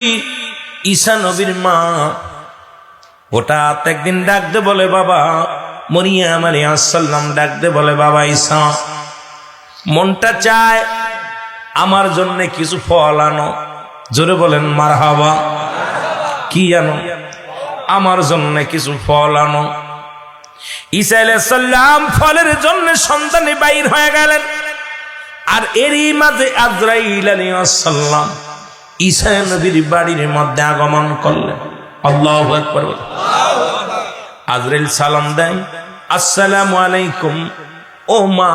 ঈসা নবীর মা হঠাৎ একদিন ডাকতে বলে, বাবা মরিয়ম আলাইহিস সালাম ডাকতে বলে, বাবা ঈসা, মনটা চায় আমার জন্য কিছু ফল আনো। জোরে বলেন মারহাবা। কি আনো? আমার জন্য কিছু ফল আনো। ঈসা আলাইহিস সালাম ফলের জন্য সন্তানে বাইর হয়ে গেলেন। আর এরই মাঝে আজরাইল আলাইহিস সালাম ঈসা নবীর বাড়ির মধ্যে আগমন করলেন। আল্লাহু আকবার। আজরাইল সালাম দেয়, আসসালামু আলাইকুম ও মা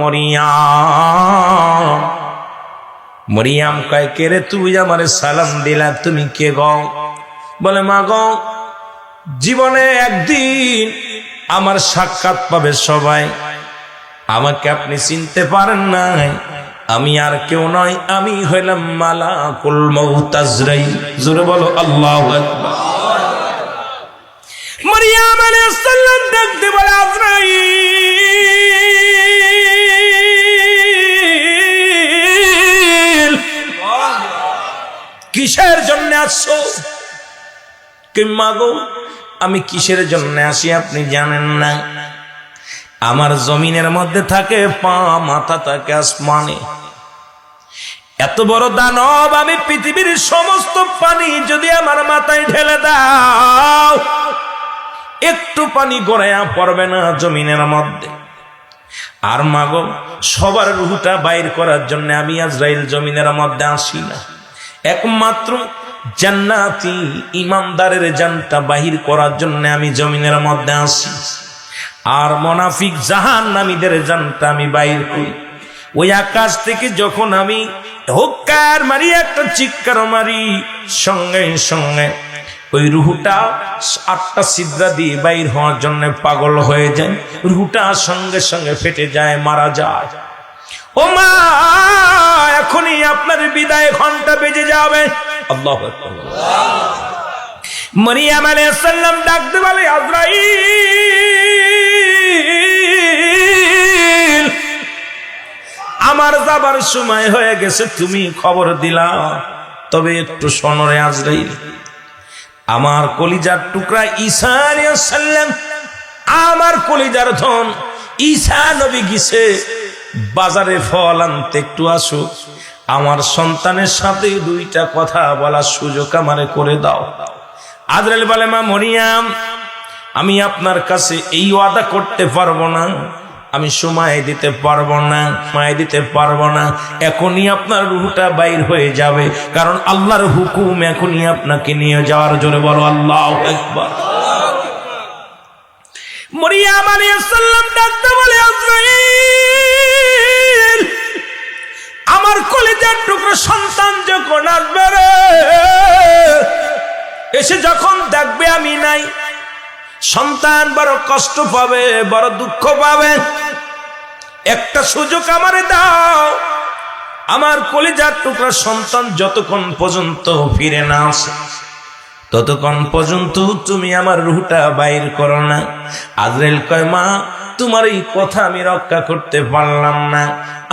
মরিয়ম। মরিয়ম কয়, কে রে তুই আমারে সালাম দিলা, তুমি কে গো? বলে, মা গো, জীবনে একদিন আমার সাক্ষাৎ পাবে সবাই, আমাকে আপনি চিনতে পারেন নাই, আমি আর কেউ নয়, আমি হইলাম মালাকুল মউত আজরাইল। জোরে বলো আল্লাহু আকবার। মরিয়ম আলাইহিস সালাম ডাকতে বলে, আজরাইল কিসের জন্য আসছো? কিম্মা গো, আমি কিসের জন্য আসি আপনি জানেন না? আমার জমিনের মধ্যে থাকে পা, মাথা থাকে আসমানে। এত বড় দানব আমি, পৃথিবীর সমস্ত পানি যদি আমার মাথায় ঢেলে দাও, একটু পানি গড়াইয়া পড়বে না জমিনের মধ্যে। আর মাগো, সবার রূহটা বাইর করার জন্য আমি আজরাইল জমিনের মধ্যে আসি না, একমাত্র জান্নাতি ইমানদারের জানটা বাহির করার জন্য আমি জমিনের মধ্যে আসি। আর মুনাফিক জাহান্নামীদের জানটা আমি বাইর করি। ওই আকাশ থেকে যখন আমি হুক্কার মারি, একটা চিৎকার মারি, সঙ্গে সঙ্গে ওই রুহটা 8টা ছিদ্রা দিয়ে বাইর হওয়ার জন্য পাগল হয়ে যায়। রুহটা সঙ্গে সঙ্গে ফেটে যায়, মারা যায়। ও মা, এখনই আপনার বিদায় ঘন্টা বেজে যাবে। আল্লাহু আকবার। মরিয়ম আলাইহিস সালাম ডাকতে বলে, আজরাইল আমার যাবার সময় হয়ে গেছে, তুমি খবর দিলা, তবে একটু শোনো রে আজরাইল, আমার কলিজার টুকরা ঈসা আলাইহিস সালাম, আমার কলিজার ধন ঈসা নবী গেছে বাজারে ফল আনতে, একটু আসো, আমার সন্তানের সাথে 2টা কথা বলার সুযোগ আমারে করে দাও। আজরাইল বলে, মা মরিয়ম, আমি আপনার কাছে এই ওয়াদা করতে পারবো না, আমি সময় দিতে পারবো না, সময় দিতে পারবো না। এখনই আপনার রূহটা বাইর হয়ে যাবে, কারণ আল্লাহর হুকুম এখনই আপনাকে নিয়ে যাওয়ার। জোরে বলো আল্লাহু আকবার। মরিয়ম আলাইহিস সালাম ডাকতে বলে, আজরাইল আমার কলিজার টুকরো সন্তান যখন আসবে রে, এসে যখন দেখবে আমি নাই, সন্তান বড় কষ্ট পাবে, বড় দুঃখ পাবে। একটা সুযোগ আমারে দাও, আমার কলিজার টুকরা সন্তান যতক্ষণ পর্যন্ত ফিরে না আসে, ততক্ষণ পর্যন্ত তুমি আমার রূহটা বাইর করো না। আজরাইল কয়, মা তোমার এই কথা আমি রক্ষা করতে পারলাম না,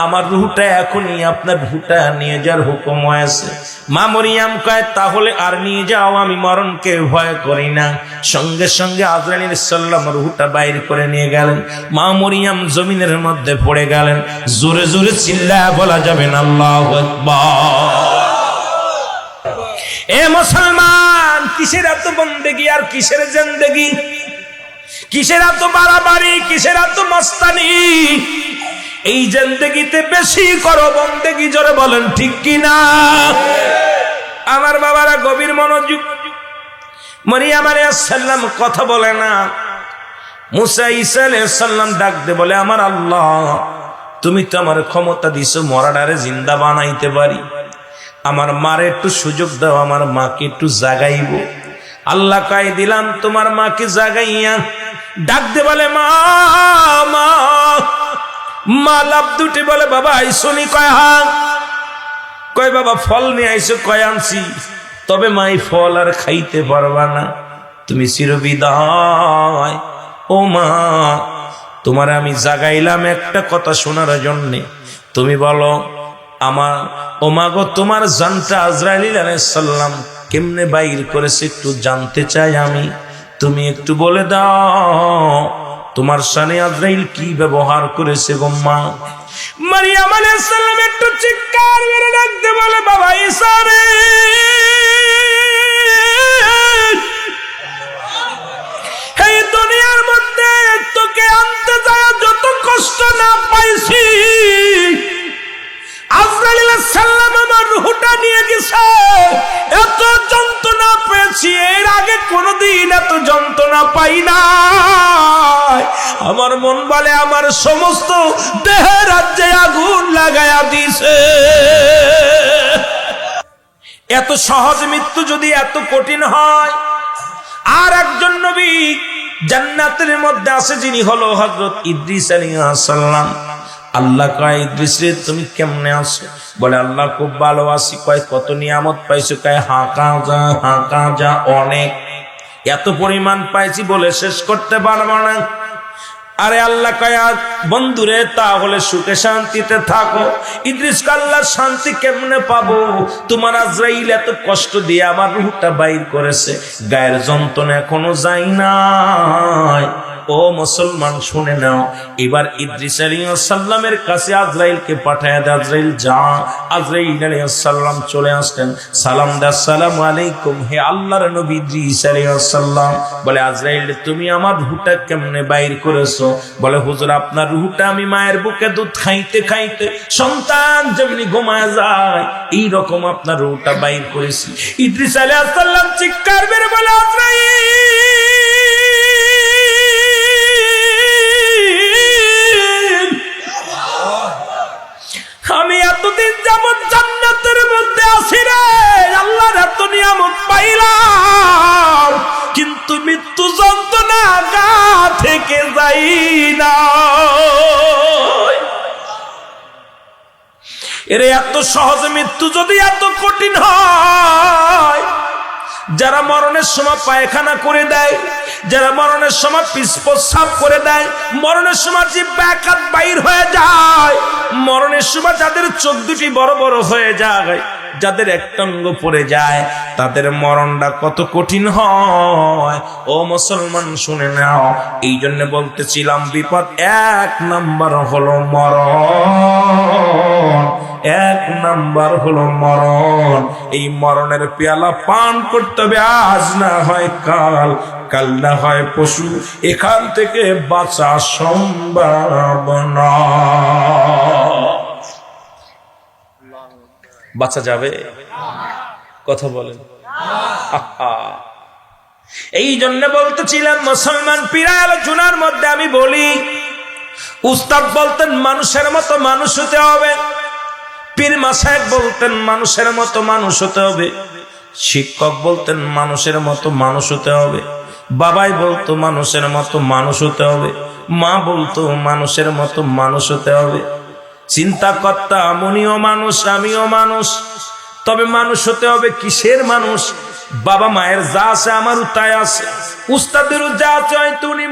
আমার রূহটা এখনই আপনার রূহটা নিয়ে যাওয়ার হুকুম হয়েছে। মা মরিয়ম কয়, তাহলে আর নিয়ে যাও, আমি মরণকে ভয় করি না। সঙ্গে সঙ্গে আজরাইল আলাইহিস সালাম রূহটা বাইর করে নিয়ে গেলেন। মা মরিয়ম জমিনের মধ্যে পড়ে গেলেন। জোরে জোরে চিল্লায়া বলা যাবে না আল্লাহু আকবার। এ মুসলমান, কিসের এত বন্দেগী আর কিসের জিন্দেগি? কিসের এত বাড়াবাড়ি, কিসের এত মস্তানি? এই জিন্দেগিতে বেশি করো বন্দেগী। জোরে বলেন ঠিক কিনা? আমার বাবারা গভীর মনোযোগ। মরিয়ম আলাইহিস সালাম কথা বলে না। মুসা ঈসা আলাইহিস সালাম ডাকতে বলে, আমার আল্লাহ, তুমি তো আমার ক্ষমতা দিছো মরাডারে জিন্দা বানাইতে পারি, আমার মারে একটু সুযোগ দাও, আমার মাকে একটু জাগাইব। আল্লাহ কয়, দিলাম, তোমার মাকে জাগাইয়া ডাকতে বলে, মা মা মা লাভ দুটি বলে, বাবা আইসনি? কয় হ্যাঁ। কয়, বাবা ফল নিয়ে আইসো? কয় আনছি। তবে মা এই ফল আর খাইতে পারবা না, তুমি চিরবিদায়। ও মা, তোমার আমি জাগাইলাম একটা কথা শোনার জন্যে, তুমি বলো আমার ওমাগো তোমার জানটা আজরাইল আলাইহিস সালাম কেমনে বাইর করেছে একটু জানতে চাই আমি, তুমি একটু বলে দাও তোমার শানে আজরাইল কি ব্যবহার করেছে গো মা। মারিয়াম আলাইহিস সালাম একটু চিৎকার মেরে ডাকতে বলে, বাবা ঈসা রে, এই দুনিয়ার মধ্যে তোকে আনতে যায় যত কষ্ট না পাইছি, আজরাইল আলাইহিস সালাম আমার রূহটা নিয়ে গেছে, এত যন্ত্রণা পেয়েছি এর আগে কোনোদিন এত যন্ত্রণা পাই না। আমার মন বলে আমার সমস্ত দেহের রাজ্যে আগুন লাগায়া দিছে। এত সহজ মৃত্যু যদি এত কঠিন হয়, আর একজন নবী জান্নাতের মধ্যে আছে যিনি হলো হযরত ইদ্রিস আলাইহিস সালাম। আল্লাহ কয়, ইদ্রিস রে তুমি কেমনে আছো? বলে আল্লাহ খুব ভালো আছি। কয় কত নিয়ামত পাইছো? কয় হাঁকা যা অনেক, এত পরিমাণ পাইছি বলে শেষ করতে পারবো না। আরে আল্লাহ কয় বন্ধুরে তাহলে সুখে শান্তিতে থাকো। ইদ্রিস আল্লাহ শান্তি কেমনে পাবো? তোমার আজরাইল এত কষ্ট দিয়ে আমার রূহটা বাইর করেছে, গায়ের যন্ত্রণা এখনো যায় নাই। ও মুসলমান শুনে নাও, এবার ইদ্রিস আলাইহিস সালামের কাছে আজরাইলকে পাঠায় দেয়। আজরাইল যা। আজরাইল আলাইহিস সালাম চলে আসলেন, সালাম দা, আসসালামু আলাইকুম হে আল্লাহর নবী ইদ্রিস আলাইহিস সালাম। বলে আজরাইল তুমি আমার রূহটা কেমনে বাইর করেছো? বলে হুজুর আপনার রূহটা আমি মায়ের বুকে দুধ খাইতে খাইতে সন্তান যেমনি ঘুমায় যায় এই রকম আপনার রূহটা বাইর করেছি। ইদ্রিস আলাইহিস সালাম চিৎকার মেরে বলে আজরাইল আমি এতদিন যাবত জান্নাতের মধ্যে আছি রে, আল্লাহর এত নিয়ামত পাইলাম, কিন্তু মৃত্যু যন্ত্রণা গা থেকে যাই না। এরে এত সহজ মৃত্যু যদি এত কঠিন হয়, যারা মরণের সময় পায়খানা করে দেয়, যারা মরণের সময় প্রস্রাব করে দেয়, মরণের সময় যে ব্যাকাত বাইর হয়ে যায়, মরণের সময় যাদের চোখ দুটি বড় বড় হয়ে যায়, যাদের একটাঙ্গ পড়ে যায়, তাদের মরণটা কত কঠিন হয়। ও মুসলমান শুনে নাও, এই জন্য বলতেছিলাম বিপদ এক নাম্বার হলো মরণ, এক নাম্বার হলো মরণ। এই মরণের পেয়ালা পান করতে হবে, আজ না হয় কাল, কাল না হয় পশু, এখান থেকে বাঁচা সম্ভব না। বাঁচা যাবে? কথা বলেন। এই জন্য বলতেছিলাম মুসলমান পীরা আলোচনার মধ্যে আমি বলি, উস্তাদ বলতেন মানুষের মতো মানুষ হতে হবে, পীর মাশায়েখ বলতেন মানুষের মতো মানুষ হতে হবে, শিক্ষক বলতেন মানুষের মতো মানুষ হতে হবে, বাবাই বলতো মানুষের মতো মানুষ হতে হবে, মা বলতো মানুষের মতো মানুষ হতে হবে। চিন্তা কর্তা মনিও মানুষ, আমিও মানুষ, তবে মানুষ হতে হবে কিসের মানুষ? বাবা মায়ের যা আছে আমারও তাই আছে, উস্তাদেরও যা আছে হয়তো উনি